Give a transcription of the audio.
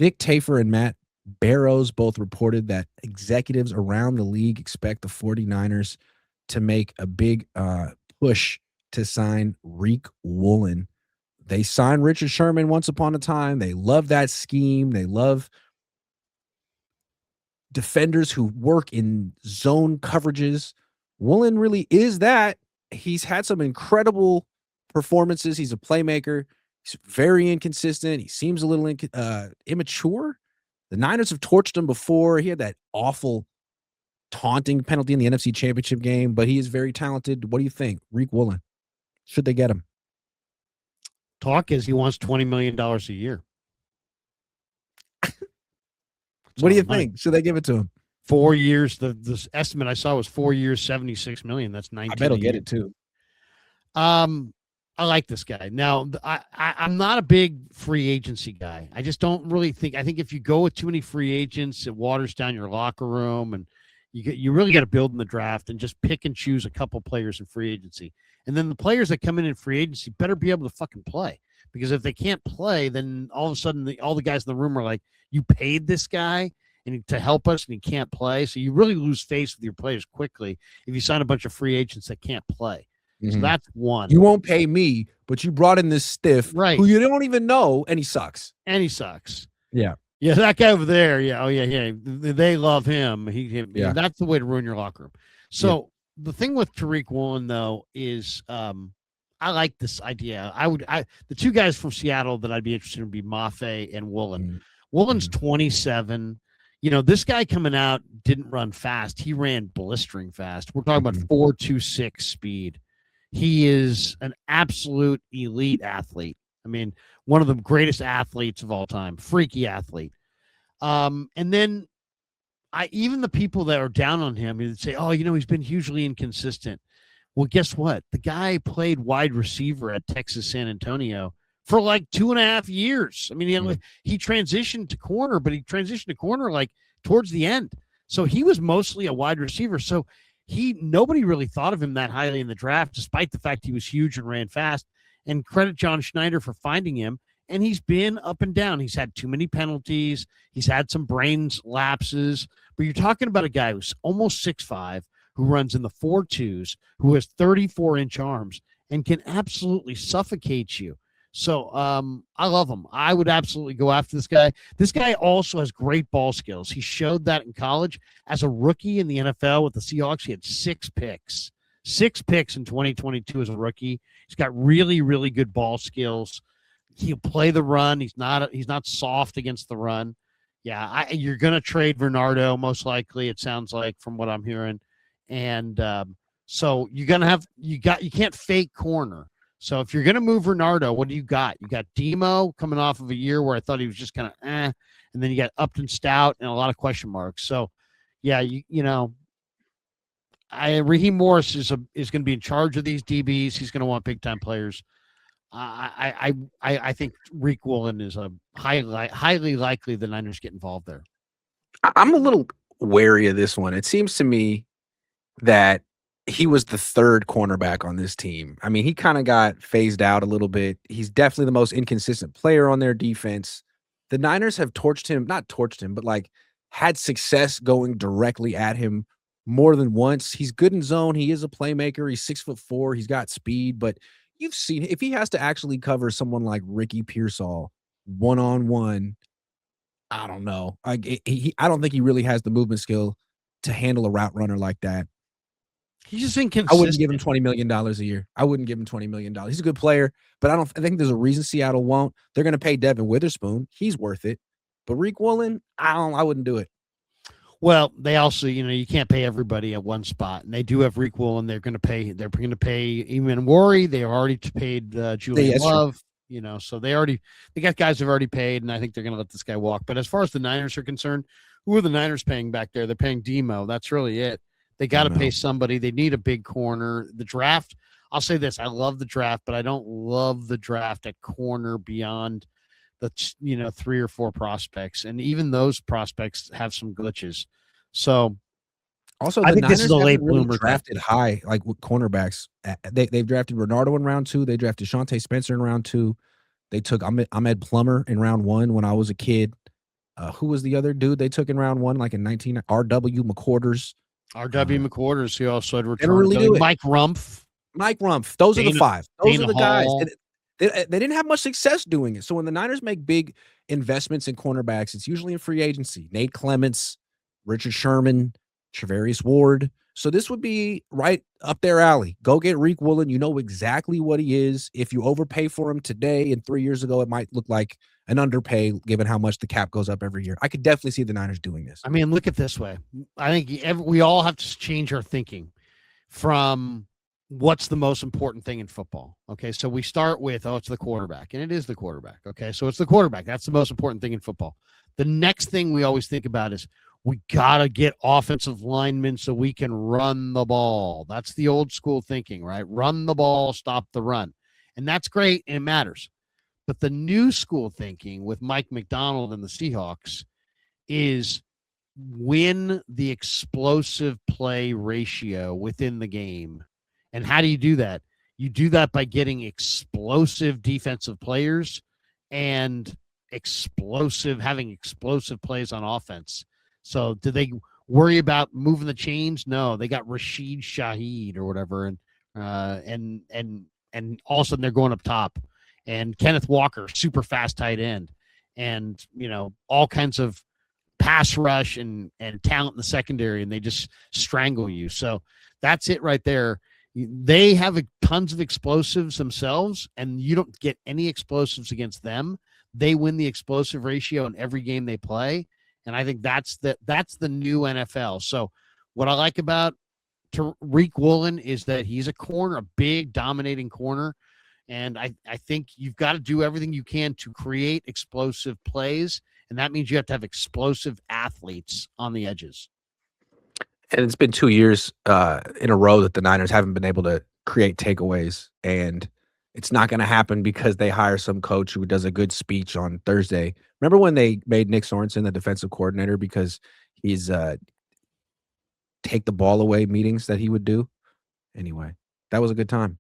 Vic Tafur and Matt Barrows both reported that executives around the league expect the 49ers to make a big push to sign Riq Woolen. They signed Richard Sherman once upon a time. They love that scheme. They love defenders who work in zone coverages. Woolen really is that. He's had some incredible performances. He's a playmaker. He's very inconsistent. He seems a little immature. The Niners have torched him before. He had that awful taunting penalty in the NFC Championship game, but he is very talented. What do you think? Riq Woolen. Should they get him? Talk is he wants $20 million a year. What do you think? Should they give it to him? 4 years. The estimate I saw was 4 years, $76 million. That's 19. I bet he'll get it too. I like this guy. Now, I'm not a big free agency guy. I just don't really think. I think if you go with too many free agents, it waters down your locker room, and you really got to build in the draft and just pick and choose a couple players in free agency. And then the players that come in free agency better be able to fucking play, because if they can't play, then all of a sudden all the guys in the room are like, you paid this guy and to help us and he can't play. So you really lose face with your players quickly if you sign a bunch of free agents that can't play. Mm-hmm. So that's one. You won't pay me, but you brought in this stiff who you don't even know, and he sucks. Yeah. Yeah, that guy over there. Yeah. Oh, yeah. They love him. That's the way to ruin your locker room. So the thing with Riq Woolen, though, is I like this idea. The two guys from Seattle that I'd be interested in would be Mafe and Woolen. Mm-hmm. Woolen's 27. This guy coming out didn't run fast. He ran blistering fast. We're talking about 4.26 speed. He is an absolute elite athlete. I mean, one of the greatest athletes of all time, freaky athlete. And then even the people that are down on him, would say, oh, he's been hugely inconsistent. Well, guess what? The guy played wide receiver at Texas San Antonio for like 2.5 years. I mean, he transitioned to corner, but he transitioned to corner like towards the end. So he was mostly a wide receiver. So nobody really thought of him that highly in the draft, despite the fact he was huge and ran fast. And credit John Schneider for finding him. And he's been up and down. He's had too many penalties. He's had some brains lapses. But you're talking about a guy who's almost 6'5", who runs in the 4.2s, who has 34-inch arms, and can absolutely suffocate you. So I love him. I would absolutely go after this guy. This guy also has great ball skills. He showed that in college. As a rookie in the NFL with the Seahawks, he had 6 picks. 6 picks in 2022 as a rookie. He's got really, really good ball skills. He'll play the run. He's not soft against the run. Yeah, you're going to trade Bernardo most likely, it sounds like, from what I'm hearing. And so you're going to have you can't fake corner. So if you're going to move Bernardo, what do you got? You got Demo coming off of a year where I thought he was just kind of and then you got Upton Stout and a lot of question marks. So, yeah, Raheem Morris is going to be in charge of these DBs. He's going to want big time players. I think Riq Woolen is a highly likely the Niners get involved there. I'm a little wary of this one. It seems to me that he was the third cornerback on this team. I mean, he kind of got phased out a little bit. He's definitely the most inconsistent player on their defense. The Niners have not torched him, but like had success going directly at him more than once. He's good in zone. He is a playmaker. He's 6'4". He's got speed, but you've seen if he has to actually cover someone like Ricky Pearsall one-on-one, I don't know. I don't think he really has the movement skill to handle a route runner like that. He's just inconsistent. I wouldn't give him $20 million a year. I wouldn't give him $20 million. He's a good player, but I think there's a reason Seattle won't. They're going to pay Devin Witherspoon. He's worth it. But Riq Woolen, I wouldn't do it. Well, they also, you can't pay everybody at one spot, and they do have Riq Woolen. They're going to pay Eamon Worry. They already paid Julian Love. So they got guys who've already paid, and I think they're going to let this guy walk. But as far as the Niners are concerned, who are the Niners paying back there? They're paying Demo. That's really it. They got to pay somebody. They need a big corner. The draft, I'll say this. I love the draft, but I don't love the draft at corner beyond the 3 or 4 prospects. And even those prospects have some glitches. So also, I think this is a late bloomer. Drafted high, like with cornerbacks. They've drafted Bernardo in round 2. They drafted Shante Spencer in round 2. They took Ahmed Plummer in round 1 when I was a kid. Who was the other dude they took in round 1, like in 19? R.W. McQuarters. R.W. McQuarters, he also had returned. Really do it. Mike Rumpf. Those are the 5. Those Dana are the guys. Hall. They didn't have much success doing it. So when the Niners make big investments in cornerbacks, it's usually in free agency. Nate Clements, Richard Sherman, Travarius Ward. So this would be right up their alley. Go get Riq Woolen. You know exactly what he is. If you overpay for him today and 3 years ago, it might look like an underpay given how much the cap goes up every year. I could definitely see the Niners doing this. I mean, look at this way. I think we all have to change our thinking from what's the most important thing in football. Okay, so we start with, it's the quarterback, and it is the quarterback. Okay, so it's the quarterback. That's the most important thing in football. The next thing we always think about is we got to get offensive linemen so we can run the ball. That's the old school thinking, right? Run the ball, stop the run. And that's great, and it matters. But the new school thinking with Mike McDonald and the Seahawks is win the explosive play ratio within the game. And how do you do that? You do that by getting explosive defensive players and having explosive plays on offense. So do they worry about moving the chains? No, they got Rashid Shaheed or whatever. And all of a sudden they're going up top, and Kenneth Walker, super fast tight end, and, all kinds of pass rush and talent in the secondary, and they just strangle you. So that's it right there. They have tons of explosives themselves, and you don't get any explosives against them. They win the explosive ratio in every game they play, and I think that's the new NFL. So what I like about Riq Woolen is that he's a corner, a big dominating corner, and I think you've got to do everything you can to create explosive plays, and that means you have to have explosive athletes on the edges. And it's been 2 years in a row that the Niners haven't been able to create takeaways, and it's not going to happen because they hire some coach who does a good speech on Thursday. Remember when they made Nick Sorensen the defensive coordinator because he's take the ball away meetings that he would do? Anyway, that was a good time.